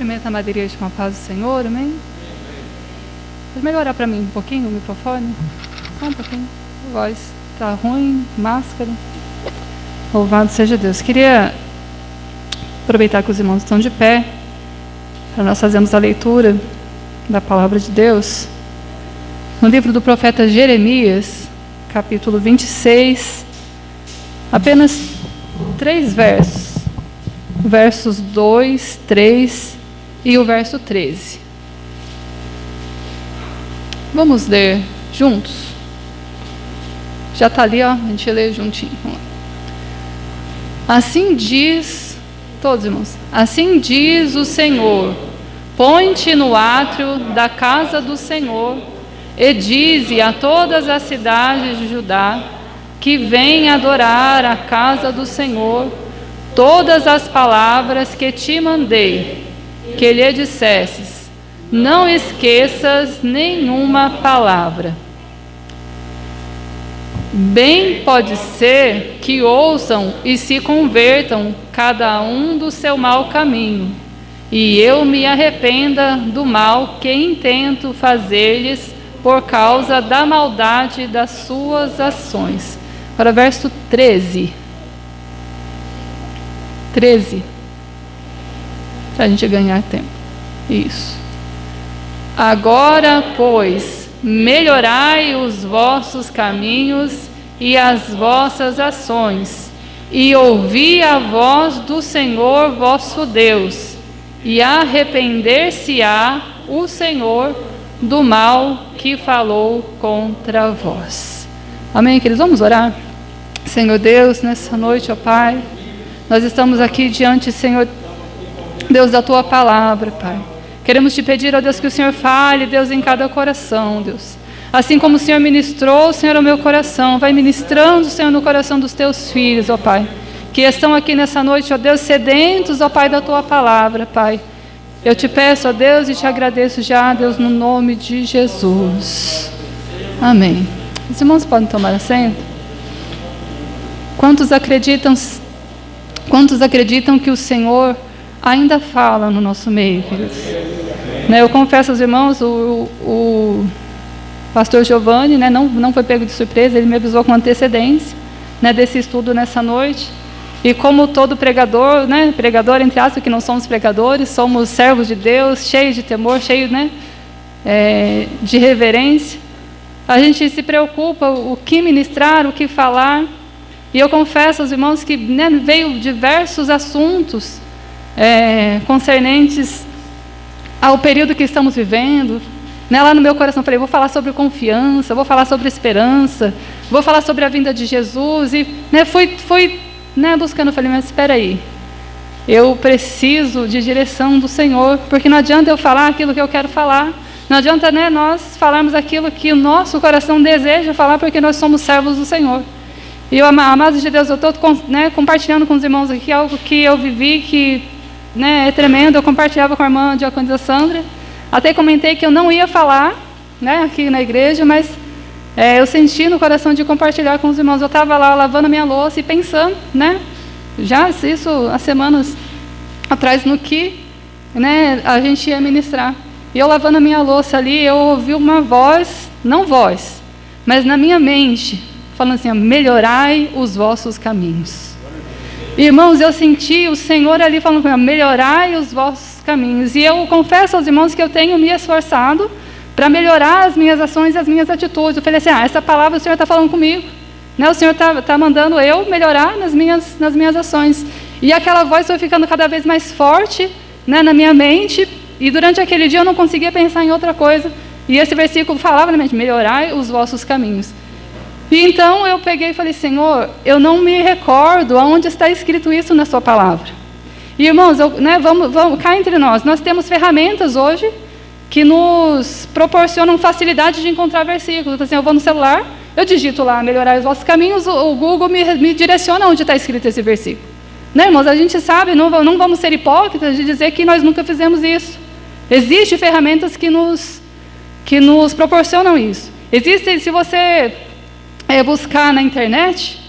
cumprimento a Maria com a paz do Senhor, amém? Pode melhorar para mim um pouquinho o microfone? Só um pouquinho. A voz está ruim, máscara. Louvado seja Deus. Queria aproveitar que os irmãos estão de pé para nós fazermos a leitura da palavra de Deus no livro do profeta Jeremias, capítulo 26, apenas 3 versos, versos 2, 3 e o verso 13. Vamos ler juntos? Já está ali, ó, a gente lê juntinho. Vamos lá. Assim diz, todos irmãos, assim diz o Senhor: põe-te no átrio da casa do Senhor e dize a todas as cidades de Judá que vêm adorar a casa do Senhor todas as palavras que te mandei, que lhe dissesses, não esqueças nenhuma palavra. Bem pode ser que ouçam e se convertam cada um do seu mau caminho, e eu me arrependa do mal que intento fazer-lhes por causa da maldade das suas ações. Para verso 13. 13. Para a gente ganhar tempo. Isso. Agora, pois, melhorai os vossos caminhos e as vossas ações, e ouvi a voz do Senhor vosso Deus, e arrepender-se-á o Senhor do mal que falou contra vós. Amém, queridos? Vamos orar? Senhor Deus, nessa noite, ó Pai, nós estamos aqui diante, Senhor Deus, da Tua palavra, Pai. Queremos Te pedir, ó Deus, que o Senhor fale, Deus, em cada coração, Deus. Assim como o Senhor ministrou, Senhor, ao meu coração, vai ministrando, Senhor, no coração dos Teus filhos, ó Pai, que estão aqui nessa noite, ó Deus, sedentos, ó Pai, da Tua palavra, Pai. Eu Te peço, ó Deus, e Te agradeço já, Deus, no nome de Jesus. Amém. Os irmãos podem tomar assento? Quantos acreditam que o Senhor ainda fala no nosso meio, queridos? Eu confesso aos irmãos, o pastor Giovanni, não foi pego de surpresa, ele me avisou com antecedência, desse estudo nessa noite. E como todo pregador, pregador entre aspas, que não somos pregadores, somos servos de Deus, cheios de temor, cheios de reverência, a gente se preocupa o que ministrar, o que falar. E eu confesso aos irmãos que veio diversos assuntos concernentes ao período que estamos vivendo. Lá no meu coração eu falei, vou falar sobre confiança, vou falar sobre esperança, vou falar sobre a vinda de Jesus. E fui buscando, eu falei, mas espera aí, eu preciso de direção do Senhor, porque não adianta eu falar aquilo que eu quero falar, não adianta nós falarmos aquilo que o nosso coração deseja falar, porque nós somos servos do Senhor. E eu, amados de Deus, eu estou compartilhando com os irmãos aqui algo que eu vivi, que é tremendo. Eu compartilhava com a irmã diaconisa Sandra, até comentei que eu não ia falar aqui na igreja, mas eu senti no coração de compartilhar com os irmãos. Eu estava lá lavando a minha louça e pensando, já isso há semanas atrás, no que a gente ia ministrar. E eu lavando a minha louça ali, eu ouvi uma voz, não voz, mas na minha mente, falando assim, melhorai os vossos caminhos. Irmãos, eu senti o Senhor ali falando comigo, melhorai os vossos caminhos. E eu confesso aos irmãos que eu tenho me esforçado para melhorar as minhas ações e as minhas atitudes. Eu falei assim, essa palavra o Senhor está falando comigo. O Senhor está mandando eu melhorar nas minhas ações. E aquela voz foi ficando cada vez mais forte na minha mente. E durante aquele dia eu não conseguia pensar em outra coisa. E esse versículo falava na mente, melhorai os vossos caminhos. E então eu peguei e falei, Senhor, eu não me recordo aonde está escrito isso na sua palavra. E irmãos, vamos cá entre nós temos ferramentas hoje que nos proporcionam facilidade de encontrar versículos. Então, assim, eu vou no celular, eu digito lá, melhorar os vossos caminhos, o Google me direciona onde está escrito esse versículo. Irmãos, a gente sabe, não vamos ser hipócritas de dizer que nós nunca fizemos isso. Existem ferramentas que nos proporcionam isso. Existem, se você buscar na internet,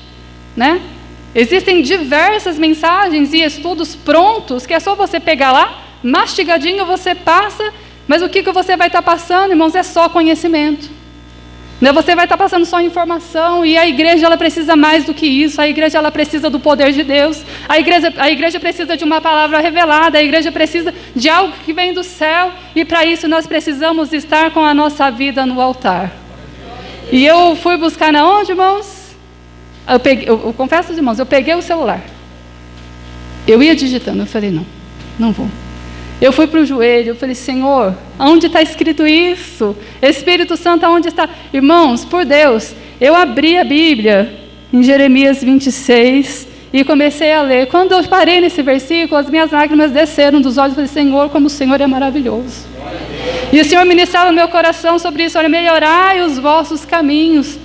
existem diversas mensagens e estudos prontos, que é só você pegar lá, mastigadinho você passa, mas o que você vai estar passando, irmãos, é só conhecimento. Você vai estar passando só informação, e a igreja ela precisa mais do que isso. A igreja ela precisa do poder de Deus. A igreja precisa de uma palavra revelada. A igreja precisa de algo que vem do céu, e para isso nós precisamos estar com a nossa vida no altar. E eu fui buscar na onde, irmãos? Eu confesso aos irmãos, eu peguei o celular. Eu ia digitando, eu falei, não vou. Eu fui para o joelho, eu falei, Senhor, onde está escrito isso? Espírito Santo, onde está? Irmãos, por Deus, eu abri a Bíblia em Jeremias 26 e comecei a ler. Quando eu parei nesse versículo, as minhas lágrimas desceram dos olhos. Eu falei, Senhor, como o Senhor é maravilhoso. E o Senhor ministrava no meu coração sobre isso. Olha, melhorai os vossos caminhos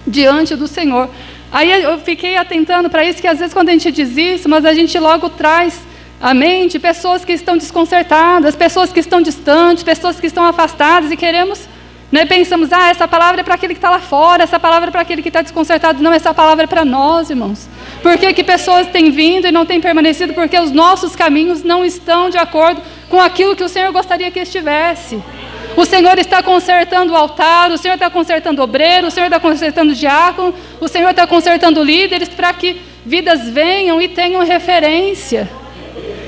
diante do Senhor. Aí eu fiquei atentando para isso, que às vezes quando a gente diz isso, mas a gente logo traz à mente pessoas que estão desconcertadas, pessoas que estão distantes, pessoas que estão afastadas, e queremos, pensamos, essa palavra é para aquele que está lá fora, essa palavra é para aquele que está desconcertado. Não, essa palavra é para nós, irmãos. Por que pessoas têm vindo e não têm permanecido? Porque os nossos caminhos não estão de acordo com aquilo que o Senhor gostaria que estivesse. O Senhor está consertando o altar, o Senhor está consertando o obreiro, o Senhor está consertando o diácono, o Senhor está consertando líderes, para que vidas venham e tenham referência.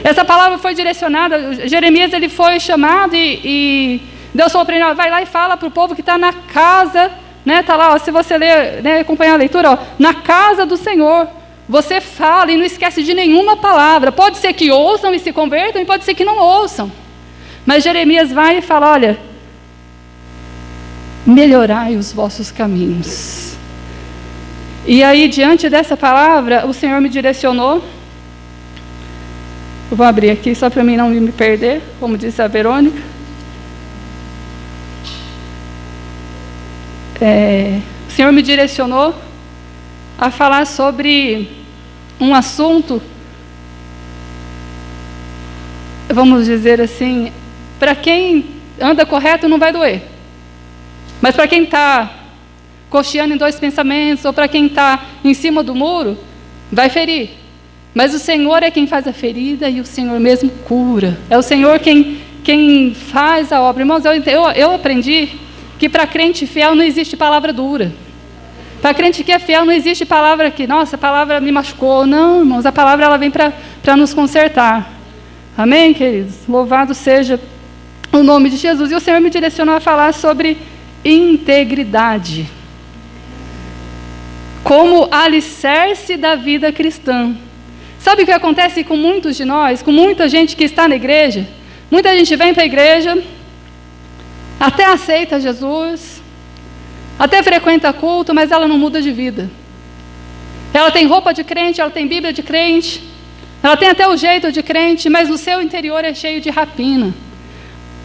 Essa palavra foi direcionada, Jeremias ele foi chamado e Deus falou para ele, vai lá e fala para o povo que está na casa, está lá, se você ler, acompanhar a leitura, na casa do Senhor, você fala e não esquece de nenhuma palavra. Pode ser que ouçam e se convertam, e pode ser que não ouçam, mas Jeremias vai e fala, olha, melhorai os vossos caminhos. E aí, diante dessa palavra, o Senhor me direcionou. Eu vou abrir aqui só para mim não me perder, como disse a Verônica. O Senhor me direcionou a falar sobre um assunto, vamos dizer assim, para quem anda correto não vai doer. Mas para quem está cocheando em dois pensamentos, ou para quem está em cima do muro, vai ferir. Mas o Senhor é quem faz a ferida e o Senhor mesmo cura. É o Senhor quem faz a obra. Irmãos, eu aprendi que para crente fiel não existe palavra dura. Para crente que é fiel não existe palavra que, nossa, a palavra me machucou. Não, irmãos, a palavra ela vem para nos consertar. Amém, queridos? Louvado seja o nome de Jesus. E o Senhor me direcionou a falar sobre integridade como alicerce da vida cristã. Sabe o que acontece com muitos de nós, com muita gente que está na igreja? Muita gente vem para a igreja, até aceita Jesus, até frequenta culto, mas ela não muda de vida. Ela tem roupa de crente, ela tem Bíblia de crente, ela tem até o jeito de crente, mas o seu interior é cheio de rapina.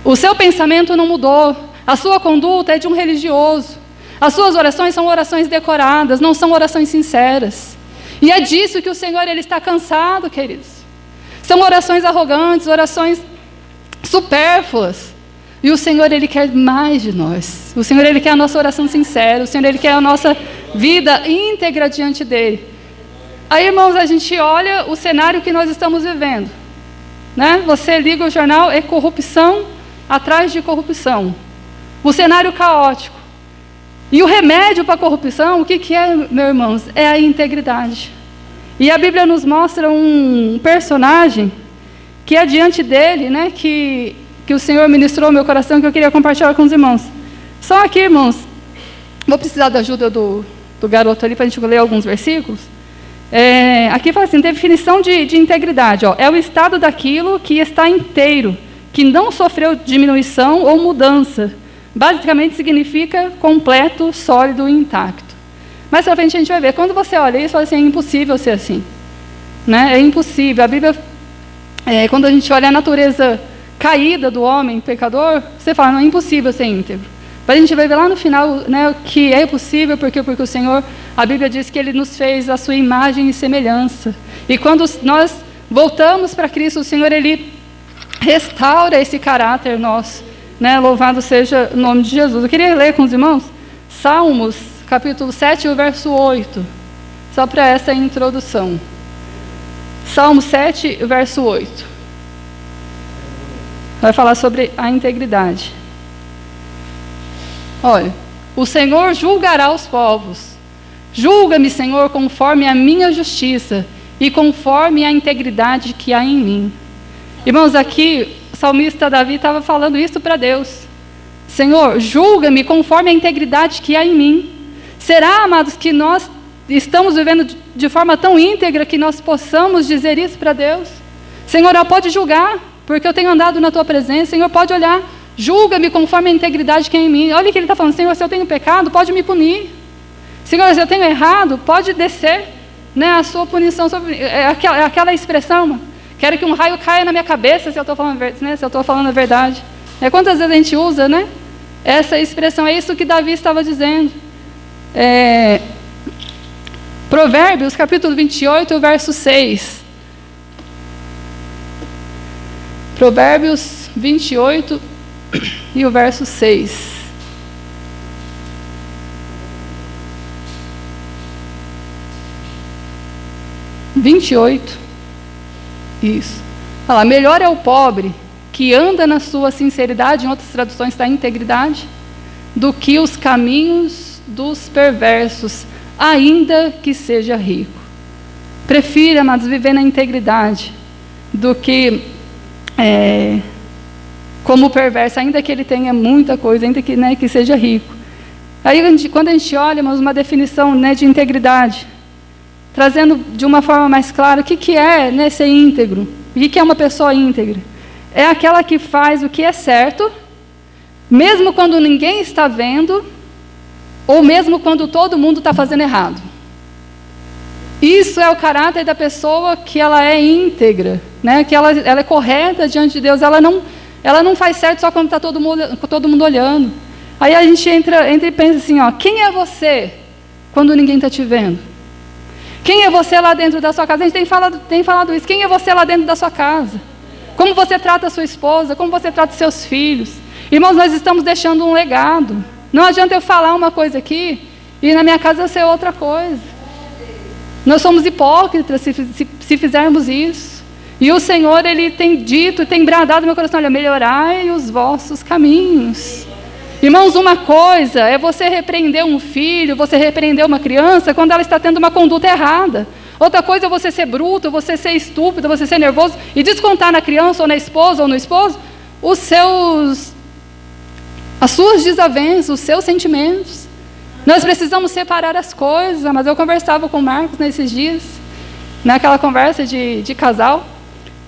O seu pensamento não mudou, a sua conduta é de um religioso, as suas orações são orações decoradas, não são orações sinceras. E é disso que o Senhor ele está cansado, queridos. São orações arrogantes, orações supérfluas. E o Senhor ele quer mais de nós. O Senhor ele quer a nossa oração sincera. O Senhor ele quer a nossa vida íntegra diante dele. Aí, irmãos, a gente olha o cenário que nós estamos vivendo. Você liga o jornal, é corrupção atrás de corrupção. O cenário caótico. E o remédio para a corrupção, o que é, meus irmãos? É a integridade. E a Bíblia nos mostra um personagem que é diante dele, que o Senhor ministrou ao meu coração, que eu queria compartilhar com os irmãos. Só aqui, irmãos, vou precisar da ajuda do garoto ali para a gente ler alguns versículos. Aqui fala assim, definição de integridade. É o estado daquilo que está inteiro, que não sofreu diminuição ou mudança. Basicamente significa completo, sólido e intacto. Mais pra frente a gente vai ver. Quando você olha isso, fala assim, é impossível ser assim. É impossível. A Bíblia, quando a gente olha a natureza caída do homem, pecador, você fala, não, é impossível ser íntegro. Mas a gente vai ver lá no final que é possível, porque o Senhor, a Bíblia diz que Ele nos fez a sua imagem e semelhança. E quando nós voltamos para Cristo, o Senhor, Ele restaura esse caráter nosso. Louvado seja o nome de Jesus. Eu queria ler com os irmãos Salmos, capítulo 7, o verso 8. Só para essa introdução. Salmo 7, verso 8. vai falar sobre a integridade. Olha, o Senhor julgará os povos. Julga-me, Senhor, conforme a minha justiça e conforme a integridade que há em mim. Irmãos, aqui o salmista Davi estava falando isso para Deus. Senhor, julga-me conforme a integridade que há em mim. Será, amados, que nós estamos vivendo de forma tão íntegra que nós possamos dizer isso para Deus? Senhor, pode julgar, porque eu tenho andado na tua presença. Senhor, pode olhar, julga-me conforme a integridade que há em mim. Olha o que ele está falando. Senhor, se eu tenho pecado, pode me punir. Senhor, se eu tenho errado, pode descer, né, a sua punição sobre aquela expressão. Quero que um raio caia na minha cabeça se eu estou falando, né, se eu estou falando a verdade. Quantas vezes a gente usa, né, essa expressão? É isso que Davi estava dizendo. Provérbios, capítulo 28, verso 6. Provérbios 28 e o verso 6. Isso. Olha lá, melhor é o pobre que anda na sua sinceridade, em outras traduções está integridade, do que os caminhos dos perversos, ainda que seja rico. Prefiro, amados, viver na integridade do que como perverso, ainda que ele tenha muita coisa, ainda que, né, que seja rico. Aí, quando a gente olha, mas uma definição, né, de integridade, trazendo de uma forma mais clara o que é, né, ser íntegro, o que é uma pessoa íntegra. É aquela que faz o que é certo, mesmo quando ninguém está vendo, ou mesmo quando todo mundo está fazendo errado. Isso é o caráter da pessoa que ela é íntegra, né? Que ela é correta diante de Deus. Ela não faz certo só quando está todo mundo olhando. Aí a gente entra e pensa assim, ó, quem é você quando ninguém está te vendo? Quem é você lá dentro da sua casa? A gente tem falado isso. Quem é você lá dentro da sua casa? Como você trata a sua esposa? Como você trata os seus filhos? Irmãos, nós estamos deixando um legado. Não adianta eu falar uma coisa aqui e na minha casa eu ser outra coisa. Nós somos hipócritas se fizermos isso. E o Senhor, Ele tem dito, tem bradado no meu coração, olha, melhorai os vossos caminhos. Irmãos, uma coisa é você repreender um filho, você repreender uma criança quando ela está tendo uma conduta errada. Outra coisa é você ser bruto, você ser estúpido, você ser nervoso e descontar na criança ou na esposa ou no esposo as suas desavenças, os seus sentimentos. Nós precisamos separar as coisas. Mas eu conversava com o Marcos nesses dias, naquela conversa de casal.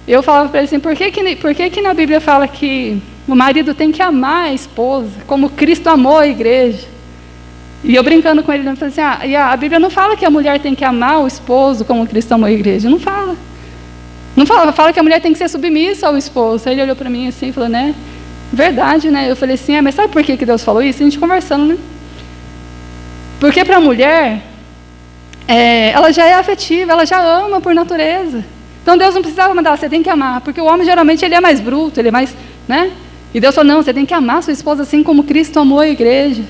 Eu falava para ele assim, por que na Bíblia fala que o marido tem que amar a esposa, como Cristo amou a igreja? E eu brincando com ele, eu falei assim, e a Bíblia não fala que a mulher tem que amar o esposo como Cristo amou a igreja. Não fala. Não fala, fala que a mulher tem que ser submissa ao esposo. Aí ele olhou para mim assim e falou, né? Verdade, né? Eu falei assim, mas sabe por que Deus falou isso? A gente conversando, né? Porque para a mulher, ela já é afetiva, ela já ama por natureza. Então Deus não precisava mandar, você tem que amar, porque o homem geralmente ele é mais bruto, ele é mais, né? E Deus falou, não, você tem que amar sua esposa assim como Cristo amou a igreja.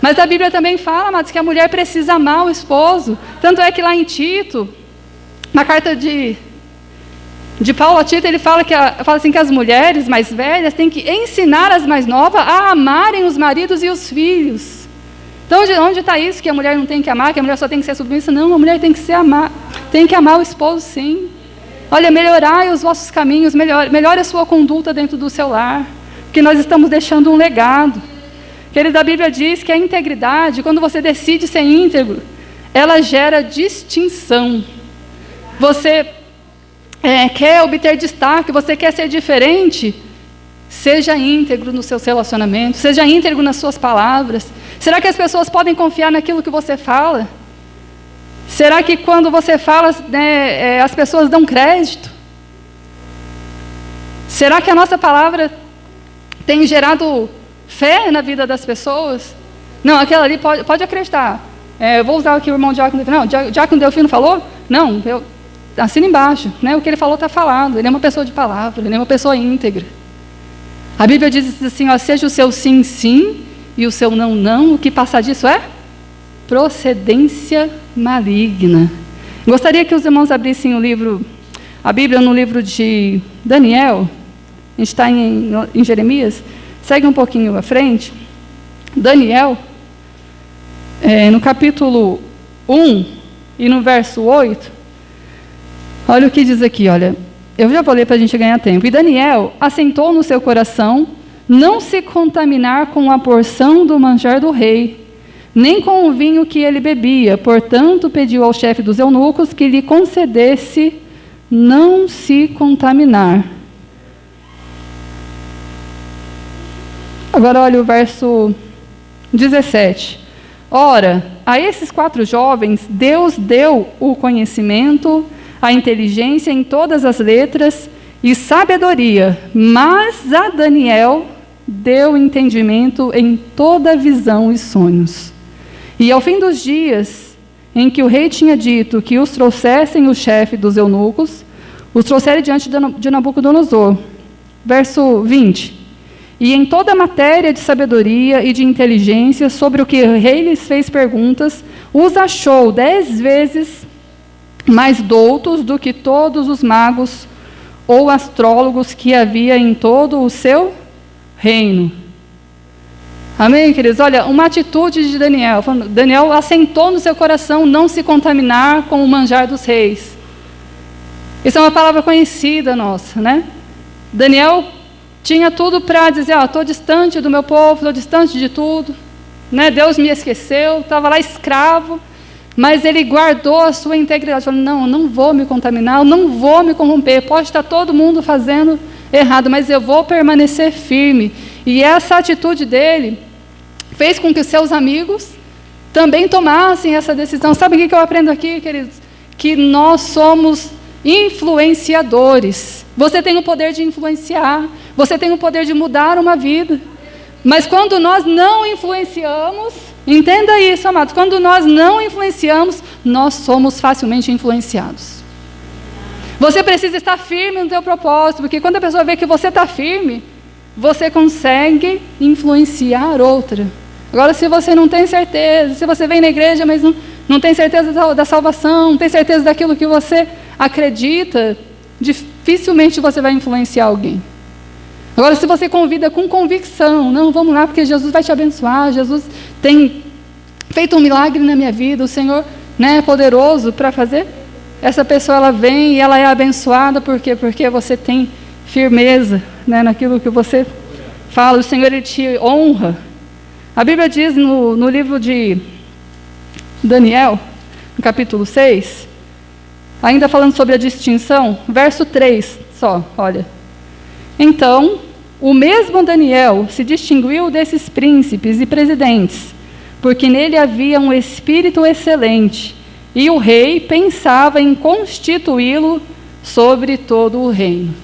Mas a Bíblia também fala, amados, que a mulher precisa amar o esposo. Tanto é que lá em Tito, na carta de Paulo a Tito, ele fala assim que as mulheres mais velhas têm que ensinar as mais novas a amarem os maridos e os filhos. Então, onde está isso, que a mulher não tem que amar, que a mulher só tem que ser submissa? Não, a mulher tem que amar o esposo, sim. Olha, melhorai os vossos caminhos, melhore a sua conduta dentro do seu lar, porque nós estamos deixando um legado. Querido, a Bíblia diz que a integridade, quando você decide ser íntegro, ela gera distinção. Você quer obter destaque, você quer ser diferente, seja íntegro nos seus relacionamentos, seja íntegro nas suas palavras. Será que as pessoas podem confiar naquilo que você fala? Será que quando você fala, né, as pessoas dão crédito? Será que a nossa palavra tem gerado fé na vida das pessoas? Não, aquela ali pode acreditar. Eu vou usar aqui o irmão Diácono. Não, Diácono Delfino falou? Não, assina embaixo. Né, o que ele falou está falado. Ele é uma pessoa de palavra, ele é uma pessoa íntegra. A Bíblia diz assim, ó, seja o seu sim, sim, e o seu não, não. O que passar disso é procedência maligna. Gostaria que os irmãos abrissem a Bíblia no livro de Daniel, A gente está em Jeremias, segue um pouquinho à frente. Daniel, no capítulo 1 e no verso 8, olha o que diz aqui, olha. Eu já vou ler para a gente ganhar tempo. E Daniel assentou no seu coração não se contaminar com a porção do manjar do rei, nem com o vinho que ele bebia. Portanto, pediu ao chefe dos eunucos que lhe concedesse não se contaminar. Agora olha o verso 17. Ora, a esses 4 jovens, Deus deu o conhecimento, a inteligência em todas as letras e sabedoria, mas a Daniel deu entendimento em toda visão e sonhos. E ao fim dos dias, em que o rei tinha dito que os trouxessem o chefe dos eunucos, os trouxeram diante de Nabucodonosor. Verso 20. E em toda matéria de sabedoria e de inteligência, sobre o que o rei lhes fez perguntas, os achou 10 vezes mais doutos do que todos os magos ou astrólogos que havia em todo o seu reino. Amém, queridos? Olha, uma atitude de Daniel. Daniel assentou no seu coração não se contaminar com o manjar dos reis. Isso é uma palavra conhecida nossa, né? Daniel tinha tudo para dizer, estou distante do meu povo, estou distante de tudo, né? Deus me esqueceu, estava lá escravo, mas ele guardou a sua integridade. Falou, não, eu não vou me contaminar, eu não vou me corromper, pode estar todo mundo fazendo errado, mas eu vou permanecer firme. E essa atitude dele fez com que os seus amigos também tomassem essa decisão. Sabe o que eu aprendo aqui, queridos? Que nós somos influenciadores. Você tem o poder de influenciar, você tem o poder de mudar uma vida. Mas quando nós não influenciamos, entenda isso, amados, quando nós não influenciamos, nós somos facilmente influenciados. Você precisa estar firme no teu propósito, porque quando a pessoa vê que você está firme, você consegue influenciar outra. Agora, se você não tem certeza, se você vem na igreja, mas não tem certeza da salvação, não tem certeza daquilo que você acredita, dificilmente você vai influenciar alguém. Agora, se você convida com convicção, não, vamos lá, porque Jesus vai te abençoar, Jesus tem feito um milagre na minha vida, o Senhor, né, é poderoso para fazer, essa pessoa ela vem e ela é abençoada, por quê? Porque você tem firmeza, né, naquilo que você fala, o Senhor ele te honra. A Bíblia diz no livro de Daniel, no capítulo 6, ainda falando sobre a distinção, verso 3 só, olha. Então, o mesmo Daniel se distinguiu desses príncipes e presidentes, porque nele havia um espírito excelente, e o rei pensava em constituí-lo sobre todo o reino.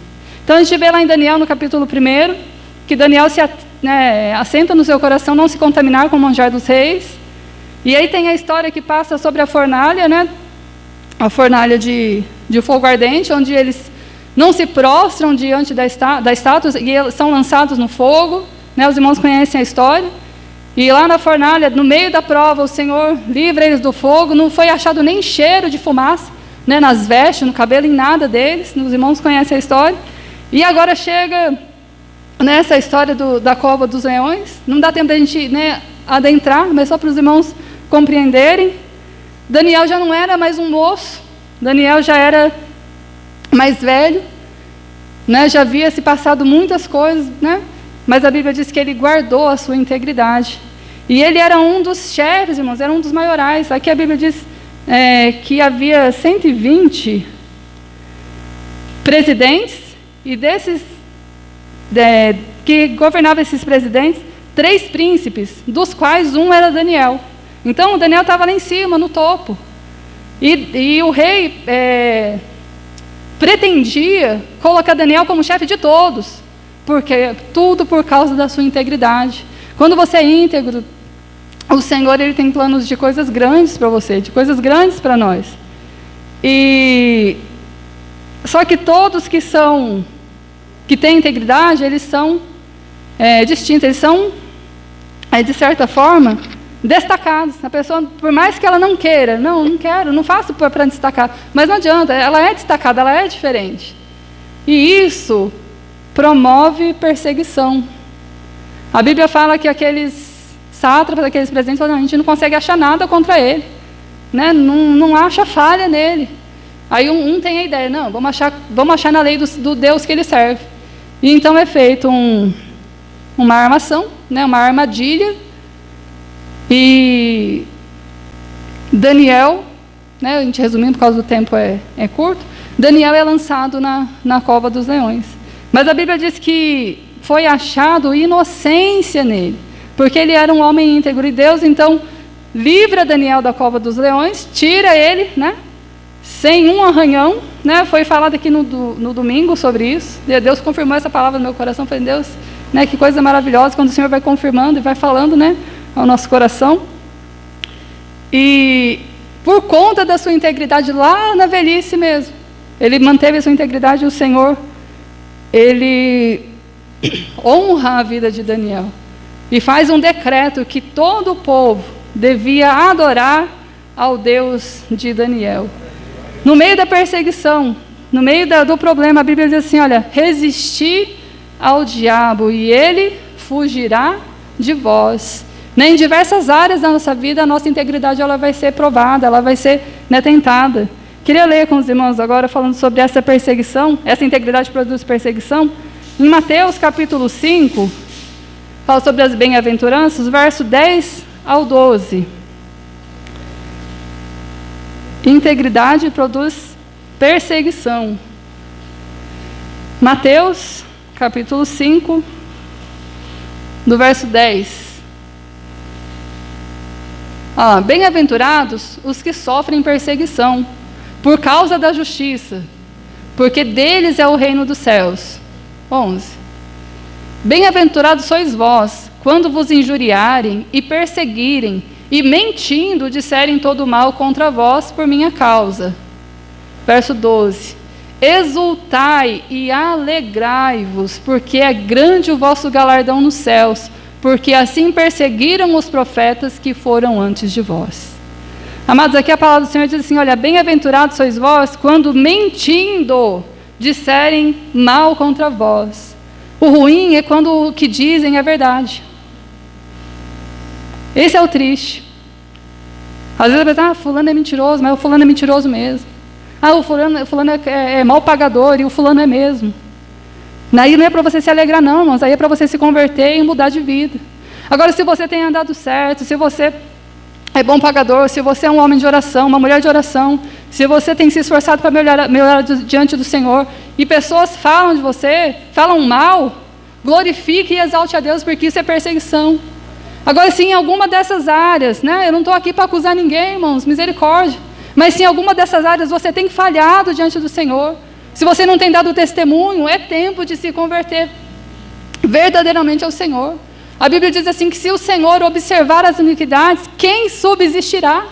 Então, a gente vê lá em Daniel, no capítulo 1, que Daniel se assenta no seu coração não se contaminar com o manjar dos reis. E aí tem a história que passa sobre a fornalha, né? A fornalha de fogo ardente, onde eles não se prostram diante da estátua e eles são lançados no fogo, né? Os irmãos conhecem a história. E lá na fornalha, no meio da prova, o Senhor livra eles do fogo, não foi achado nem cheiro de fumaça, né? Nas vestes, no cabelo, em nada deles, os irmãos conhecem a história. E agora chega nessa história da cova dos leões, não dá tempo da gente, né, adentrar, mas só para os irmãos compreenderem. Daniel já não era mais um moço, Daniel já era mais velho, né, já havia se passado muitas coisas, né, mas a Bíblia diz que ele guardou a sua integridade. E ele era um dos chefes, irmãos, era um dos maiorais. Aqui a Bíblia diz que havia 120 presidentes, e desses que governavam esses presidentes, 3 príncipes, dos quais um era Daniel. Então, o Daniel estava lá em cima, no topo. E o rei pretendia colocar Daniel como chefe de todos, porque tudo por causa da sua integridade. Quando você é íntegro, o Senhor ele tem planos de coisas grandes para você, de coisas grandes para nós. E só que todos que têm integridade, eles são distintos, eles são, de certa forma, destacados. A pessoa, por mais que ela não queira, não quero, não faço para destacar, mas não adianta, ela é destacada, ela é diferente. E isso promove perseguição. A Bíblia fala que aqueles sátrapas, aqueles presidentes, a gente não consegue achar nada contra ele, né? Não acha falha nele. Aí um tem a ideia, não, vamos achar na lei do Deus que ele serve. E então é feito uma armação, né, uma armadilha, e Daniel, né, a gente resumindo por causa do tempo é curto, Daniel é lançado na cova dos leões. Mas a Bíblia diz que foi achado inocência nele, porque ele era um homem íntegro, e Deus então livra Daniel da cova dos leões, tira ele, né, sem um arranhão, né? Foi falado aqui no domingo sobre isso. Deus confirmou essa palavra no meu coração. Falei, Deus, né, que coisa maravilhosa quando o Senhor vai confirmando e vai falando, né, ao nosso coração. E por conta da sua integridade lá na velhice mesmo, ele manteve a sua integridade, e o Senhor, ele honra a vida de Daniel e faz um decreto que todo o povo devia adorar ao Deus de Daniel. No meio da perseguição, no meio do problema, a Bíblia diz assim, olha, resisti ao diabo e ele fugirá de vós. Em diversas áreas da nossa vida, a nossa integridade ela vai ser provada, ela vai ser, né, tentada. Queria ler com os irmãos agora, falando sobre essa perseguição, essa integridade produz perseguição. Em Mateus capítulo 5, fala sobre as bem-aventuranças, verso 10 ao 12. Integridade produz perseguição. Mateus, capítulo 5, do verso 10. Bem-aventurados os que sofrem perseguição, por causa da justiça, porque deles é o reino dos céus. 11. Bem-aventurados sois vós, quando vos injuriarem e perseguirem, e mentindo disserem todo mal contra vós por minha causa. Verso 12. Exultai e alegrai-vos, porque é grande o vosso galardão nos céus, porque assim perseguiram os profetas que foram antes de vós. Amados, aqui a palavra do Senhor diz assim, olha, bem-aventurados sois vós, quando mentindo disserem mal contra vós. O ruim é quando o que dizem é verdade. Esse é o triste. Às vezes a pessoa, fulano é mentiroso, mas o fulano é mentiroso mesmo. O fulano é mal pagador, e o fulano é mesmo. Aí não é para você se alegrar não, irmãos, aí é para você se converter e mudar de vida. Agora, se você tem andado certo, se você é bom pagador, se você é um homem de oração, uma mulher de oração, se você tem se esforçado para melhorar diante do Senhor, e pessoas falam de você, falam mal, glorifique e exalte a Deus, porque isso é perseguição. Agora, sim, em alguma dessas áreas, né, eu não estou aqui para acusar ninguém, irmãos, misericórdia, mas se em alguma dessas áreas você tem falhado diante do Senhor, se você não tem dado testemunho, é tempo de se converter verdadeiramente ao Senhor. A Bíblia diz assim, que se o Senhor observar as iniquidades, quem subsistirá?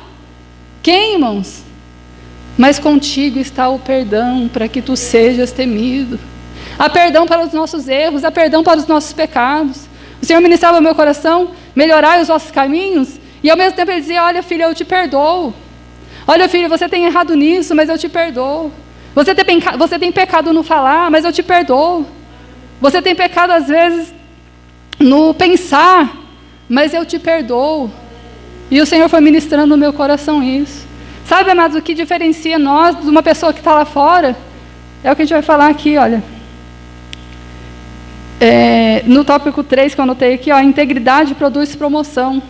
Quem, irmãos? Mas contigo está o perdão, para que tu sejas temido. Há perdão para os nossos erros, há perdão para os nossos pecados. O Senhor ministrava ao meu coração, melhorai os vossos caminhos, e ao mesmo tempo Ele dizia, olha filho, eu te perdoo. Olha filho, você tem errado nisso, mas eu te perdoo. Você tem pecado no falar, mas eu te perdoo. Você tem pecado às vezes no pensar, mas eu te perdoo. E o Senhor foi ministrando no meu coração isso. Sabe, amados, o que diferencia nós de uma pessoa que está lá fora? É o que a gente vai falar aqui, olha. No tópico 3 que eu anotei aqui, ó, integridade produz promoção.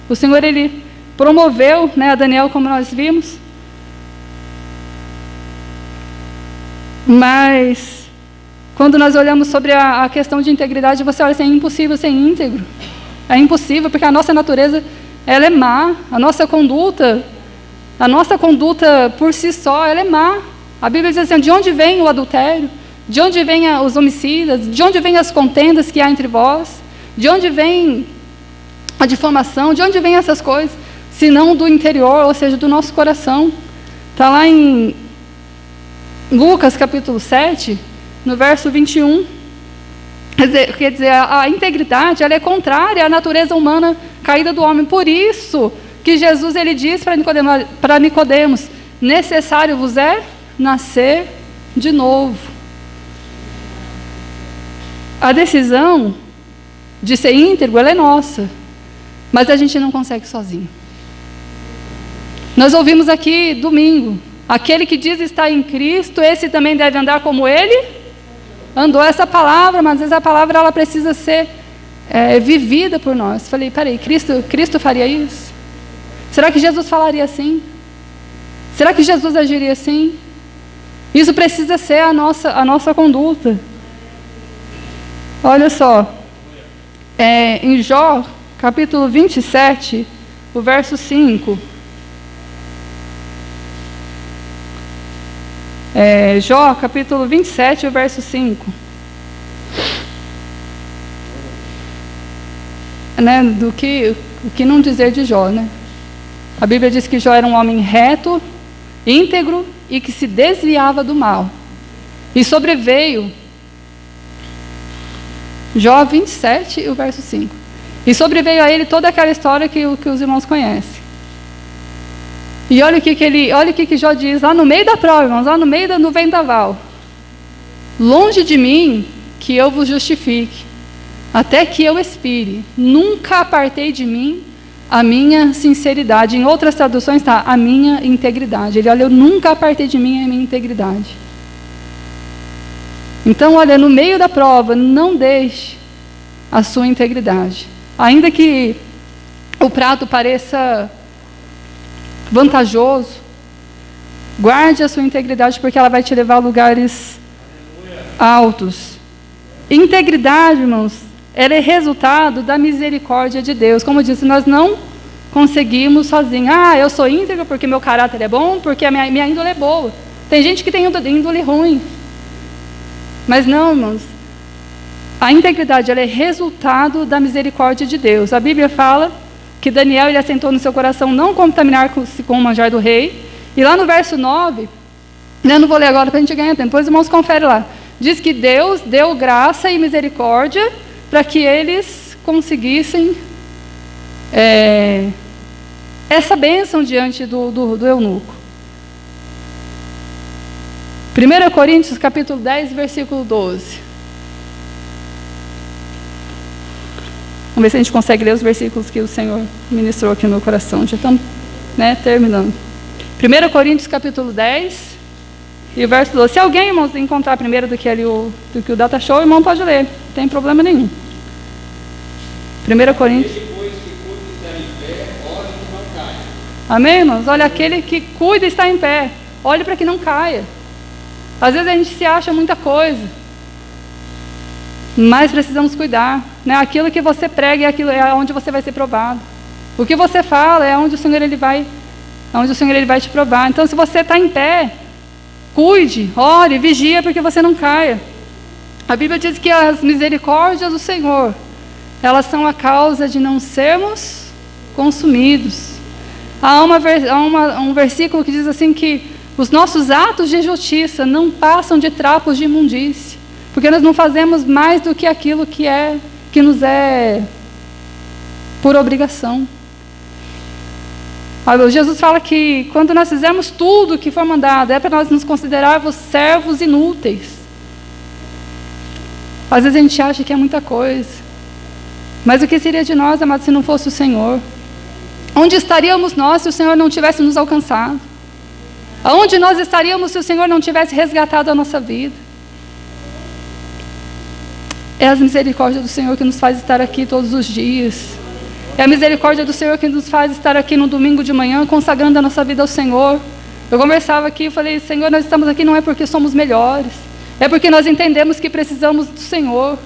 O Senhor, Ele promoveu, né, a Daniel, como nós vimos. Mas, quando nós olhamos sobre a questão de integridade, você olha assim, é impossível ser íntegro. É impossível, porque a nossa natureza, ela é má. A nossa conduta por si só, ela é má. A Bíblia diz assim, de onde vem o adultério? De onde vem os homicidas? De onde vem as contendas que há entre vós? De onde vem a difamação? De onde vem essas coisas? Se não do interior, ou seja, do nosso coração. Está lá em Lucas capítulo 7, no verso 21. Quer dizer, a integridade, ela é contrária à natureza humana caída do homem. Por isso que Jesus, ele diz para Nicodemos, necessário vos é nascer de novo. A decisão de ser íntegro, ela é nossa, mas a gente não consegue sozinho. Nós ouvimos aqui domingo, aquele que diz estar em Cristo, esse também deve andar como Ele andou. Essa palavra, mas às vezes a palavra ela precisa ser vivida por nós. Falei, peraí, Cristo faria isso? Será que Jesus falaria assim? Será que Jesus agiria assim? Isso precisa ser a nossa conduta. Olha só, em Jó, capítulo 27, o verso 5. Jó, capítulo 27, o verso 5. Né, o que não dizer de Jó, né? A Bíblia diz que Jó era um homem reto, íntegro e que se desviava do mal. E sobreveio, Jó 27, o verso 5. E sobreveio a ele toda aquela história que os irmãos conhecem. E olha o que Jó diz, lá no meio da prova, irmãos, lá no meio do vendaval. Longe de mim que eu vos justifique, até que eu expire. Nunca apartei de mim a minha sinceridade. Em outras traduções está, a minha integridade. Ele olha, eu nunca apartei de mim a minha integridade. Então, olha, no meio da prova, não deixe a sua integridade. Ainda que o prato pareça vantajoso, guarde a sua integridade, porque ela vai te levar a lugares altos. Integridade, irmãos, ela é resultado da misericórdia de Deus. Como eu disse, nós não conseguimos sozinhos. Eu sou íntegro porque meu caráter é bom, porque a minha índole é boa. Tem gente que tem índole ruim. Mas não, irmãos. A integridade ela é resultado da misericórdia de Deus. A Bíblia fala que Daniel ele assentou no seu coração não contaminar-se com o manjar do rei. E lá no verso 9, eu não vou ler agora para a gente ganhar tempo, depois os irmãos conferem lá. Diz que Deus deu graça e misericórdia para que eles conseguissem essa bênção diante do eunuco. 1 Coríntios capítulo 10, versículo 12. Vamos ver se a gente consegue ler os versículos que o Senhor ministrou aqui no meu coração. Já estamos terminando. 1 Coríntios capítulo 10 e o verso 12. Se alguém, irmãos, encontrar primeiro do que o Data Show, o irmão pode ler. Não tem problema nenhum. 1 Coríntios. Amém, irmãos? Olha, aquele que cuida está em pé. Olhe para que não caia. Às vezes a gente se acha muita coisa. Mas precisamos cuidar, né? Aquilo que você prega é onde você vai ser provado. O que você fala é onde o Senhor ele vai te provar. Então, se você está em pé, cuide, ore, vigia para que você não caia. A Bíblia diz que as misericórdias do Senhor, elas são a causa de não sermos consumidos. Há um versículo que diz assim que os nossos atos de justiça não passam de trapos de imundície. Porque nós não fazemos mais do que aquilo que nos é por obrigação. Jesus fala que quando nós fizermos tudo o que for mandado, é para nós nos considerarmos servos inúteis. Às vezes a gente acha que é muita coisa. Mas o que seria de nós, amados, se não fosse o Senhor? Onde estaríamos nós se o Senhor não tivesse nos alcançado? Aonde nós estaríamos se o Senhor não tivesse resgatado a nossa vida? É a misericórdia do Senhor que nos faz estar aqui todos os dias. É a misericórdia do Senhor que nos faz estar aqui no domingo de manhã, consagrando a nossa vida ao Senhor. Eu conversava aqui e falei, Senhor, nós estamos aqui não é porque somos melhores, é porque nós entendemos que precisamos do Senhor.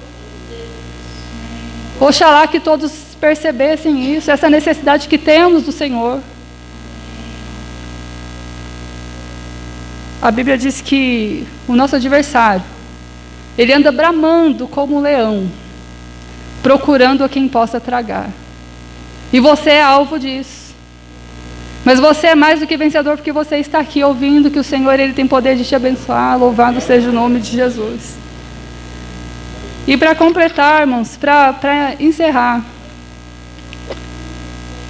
Oxalá que todos percebessem isso, essa necessidade que temos do Senhor. A Bíblia diz que o nosso adversário, ele anda bramando como um leão, procurando a quem possa tragar. E você é alvo disso. Mas você é mais do que vencedor, porque você está aqui ouvindo que o Senhor ele tem poder de te abençoar. Louvado seja o nome de Jesus. E para completar, irmãos, para encerrar,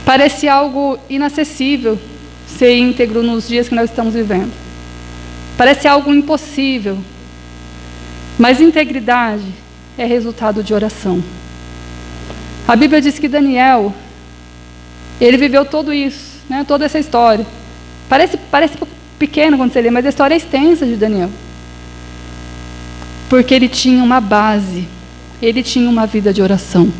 parece algo inacessível ser íntegro nos dias que nós estamos vivendo. Parece algo impossível. Mas integridade é resultado de oração. A Bíblia diz que Daniel, ele viveu tudo isso, né? Toda essa história. Parece pequeno quando você lê, mas a história é extensa de Daniel. Porque ele tinha uma base, ele tinha uma vida de oração.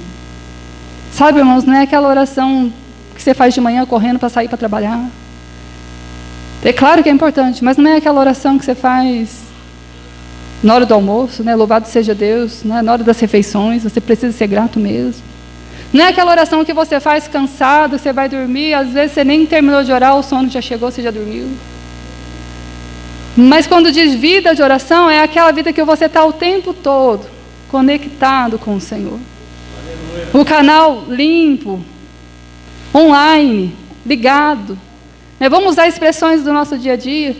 Sabe, irmãos, não é aquela oração que você faz de manhã correndo para sair para trabalhar. É claro que é importante, mas não é aquela oração que você faz na hora do almoço, né? Louvado seja Deus, né? Na hora das refeições, você precisa ser grato mesmo. Não é aquela oração que você faz cansado, você vai dormir, às vezes você nem terminou de orar, o sono já chegou, você já dormiu. Mas quando diz vida de oração, é aquela vida que você está o tempo todo conectado com o Senhor. O canal limpo, online, ligado. Vamos usar expressões do nosso dia a dia.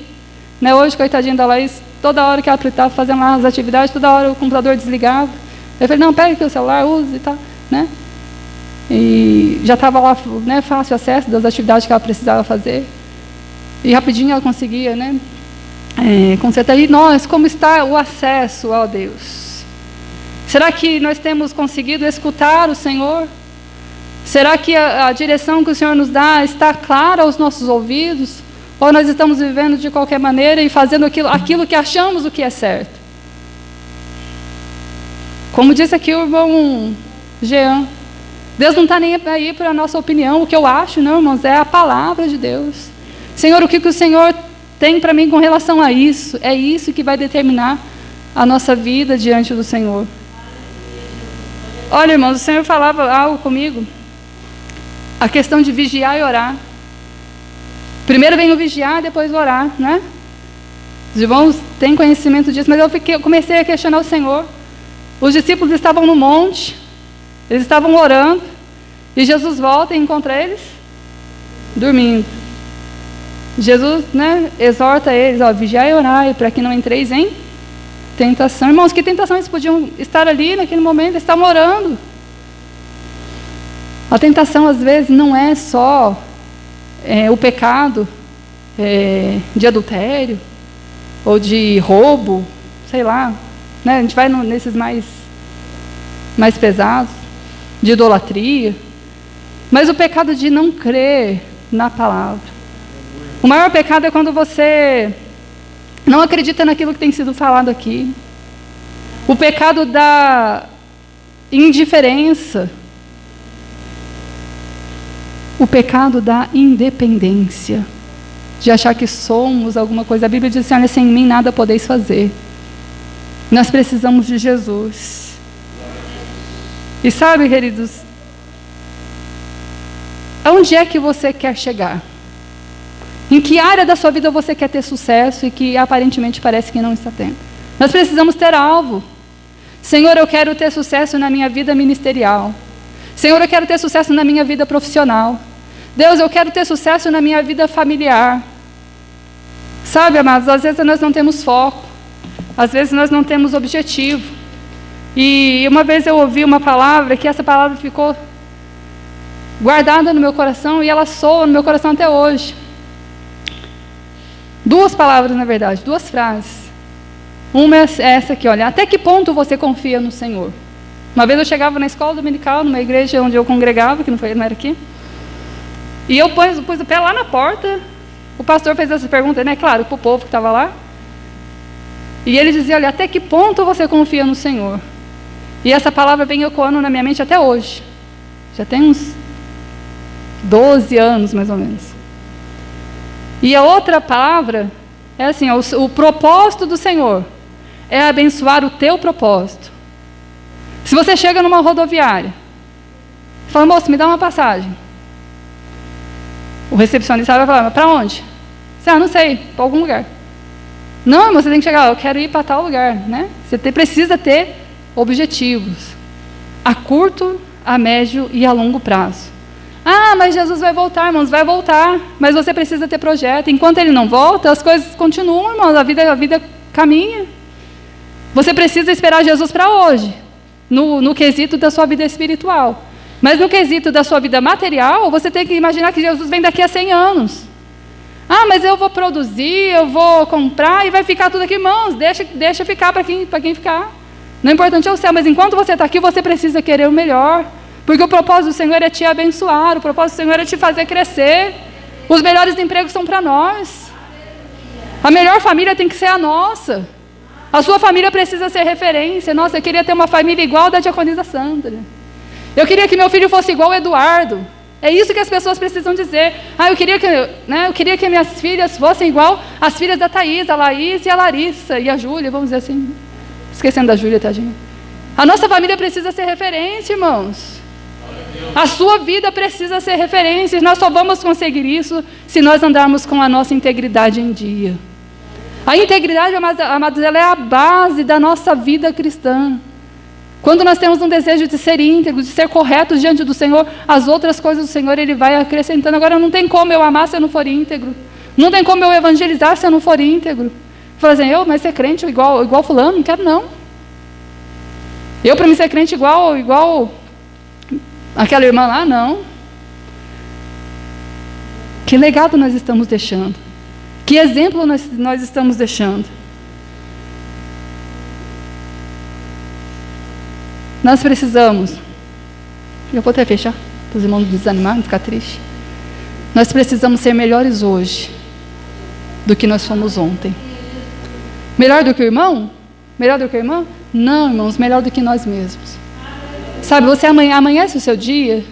Hoje, coitadinha da Laís, toda hora que ela estava fazendo lá as atividades, toda hora o computador desligava. Eu falei, não, pega aqui o celular, use e tal. E já estava lá, fácil acesso das atividades que ela precisava fazer. E rapidinho ela conseguia, consertar. E nós, como está o acesso ao Deus? Será que nós temos conseguido escutar o Senhor? Será que a direção que o Senhor nos dá está clara aos nossos ouvidos? Ou nós estamos vivendo de qualquer maneira e fazendo aquilo que achamos o que é certo? Como disse aqui o irmão Jean, Deus não está nem aí para a nossa opinião, o que eu acho, não, irmãos, é a palavra de Deus. Senhor, o que o Senhor tem para mim com relação a isso? É isso que vai determinar a nossa vida diante do Senhor. Olha, irmãos, o Senhor falava algo comigo, a questão de vigiar e orar. Primeiro vem o vigiar, depois o orar, né? Os irmãos têm conhecimento disso, mas eu comecei a questionar o Senhor. Os discípulos estavam no monte, eles estavam orando, e Jesus volta e encontra eles dormindo. Jesus, exorta eles, vigiai e orai, para que não entreis em tentação. Irmãos, que tentação eles podiam estar ali naquele momento? Eles estavam orando. A tentação, às vezes, não é só o pecado de adultério, ou de roubo, sei lá, a gente vai nesses mais pesados, de idolatria, mas o pecado de não crer na palavra. O maior pecado é quando você não acredita naquilo que tem sido falado aqui. O pecado da indiferença. O pecado da independência. De achar que somos alguma coisa. A Bíblia diz assim, olha, sem mim nada podeis fazer. Nós precisamos de Jesus. E sabe, queridos, aonde é que você quer chegar? Em que área da sua vida você quer ter sucesso e que aparentemente parece que não está tendo? Nós precisamos ter alvo. Senhor, eu quero ter sucesso na minha vida ministerial. Senhor, eu quero ter sucesso na minha vida profissional. Deus, eu quero ter sucesso na minha vida familiar. Sabe, amados, às vezes nós não temos foco. Às vezes nós não temos objetivo. E uma vez eu ouvi uma palavra, que essa palavra ficou guardada no meu coração e ela soa no meu coração até hoje. Duas palavras, na verdade, duas frases. Uma é essa aqui, olha, até que ponto você confia no Senhor? Uma vez eu chegava na escola dominical, numa igreja onde eu congregava, que não era aqui, e eu pus o pé lá na porta, o pastor fez essa pergunta, claro, para o povo que estava lá, e ele dizia, olha, até que ponto você confia no Senhor? E essa palavra vem ecoando na minha mente até hoje. Já tem uns 12 anos, mais ou menos. E a outra palavra é assim, o propósito do Senhor é abençoar o teu propósito. Se você chega numa rodoviária, fala, moço, me dá uma passagem. O recepcionista vai falar, para onde? Você, não sei, para algum lugar. Não, você tem que chegar, eu quero ir para tal lugar, Você precisa ter objetivos a curto, a médio e a longo prazo. Ah, mas Jesus vai voltar, irmãos, vai voltar, mas você precisa ter projeto. Enquanto ele não volta, as coisas continuam, irmãos, a vida caminha. Você precisa esperar Jesus para hoje, no quesito da sua vida espiritual. Mas no quesito da sua vida material, você tem que imaginar que Jesus vem daqui a 100 anos. Ah, mas eu vou produzir, eu vou comprar e vai ficar tudo aqui, irmãos, deixa ficar para quem ficar. Não é importante é o céu, mas enquanto você está aqui, você precisa querer o melhor. Porque o propósito do Senhor é te abençoar, o propósito do Senhor é te fazer crescer. Os melhores empregos são para nós. A melhor família tem que ser a nossa. A sua família precisa ser referência. Nossa, eu queria ter uma família igual a da diaconisa Sandra. Eu queria que meu filho fosse igual ao Eduardo. É isso que as pessoas precisam dizer. Eu queria que minhas filhas fossem igual às filhas da Thaís, a Laís e a Larissa e a Júlia, vamos dizer assim. Esquecendo da Júlia, tadinha. A nossa família precisa ser referência, irmãos. A sua vida precisa ser referência. E nós só vamos conseguir isso se nós andarmos com a nossa integridade em dia. A integridade, amados, ela é a base da nossa vida cristã. Quando nós temos um desejo de ser íntegro, de ser corretos diante do Senhor, as outras coisas do Senhor Ele vai acrescentando. Agora, não tem como eu amar se eu não for íntegro. Não tem como eu evangelizar se eu não for íntegro. Fala assim, mas ser crente igual fulano? Não quero não. Eu, para mim, ser crente igual aquela irmã lá, não. Que legado nós estamos deixando? Que exemplo nós estamos deixando? Nós precisamos, eu vou até fechar, para os irmãos desanimarem, ficar tristes. Nós precisamos ser melhores hoje do que nós fomos ontem. Melhor do que o irmão? Melhor do que a irmã? Não, irmãos, melhor do que nós mesmos. Sabe, você amanhece o seu dia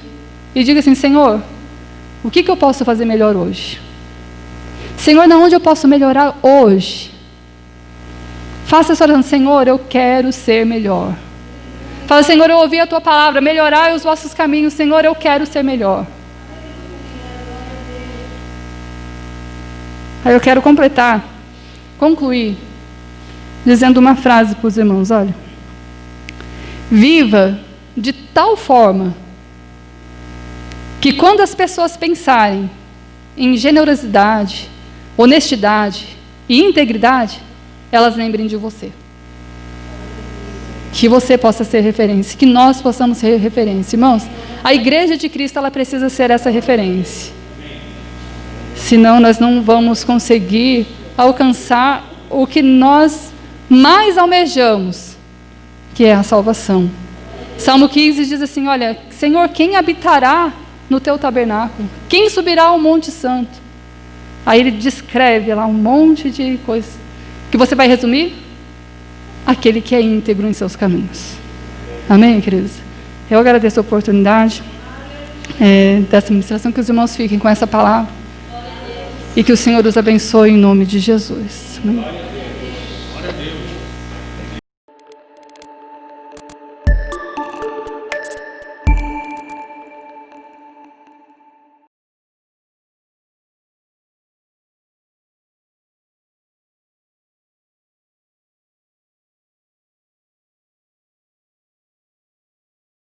e diga assim, Senhor, o que eu posso fazer melhor hoje? Senhor, na onde eu posso melhorar hoje? Faça essa oração, Senhor, eu quero ser melhor. Fala, Senhor, eu ouvi a Tua palavra, melhorai os vossos caminhos, Senhor, eu quero ser melhor. Aí eu quero concluir, dizendo uma frase para os irmãos, olha. Viva de tal forma que quando as pessoas pensarem em generosidade, honestidade e integridade, elas lembrem de você. Que você possa ser referência, que nós possamos ser referência. Irmãos, a igreja de Cristo, ela precisa ser essa referência. Senão nós não vamos conseguir alcançar o que nós mais almejamos, que é a salvação. Salmo 15 diz assim, olha, Senhor, quem habitará no teu tabernáculo? Quem subirá ao Monte Santo? Aí ele descreve lá um monte de coisas. Que você vai resumir? Aquele que é íntegro em seus caminhos. Amém, queridos? Eu agradeço a oportunidade dessa ministração, que os irmãos fiquem com essa palavra. E que o Senhor os abençoe em nome de Jesus. Amém?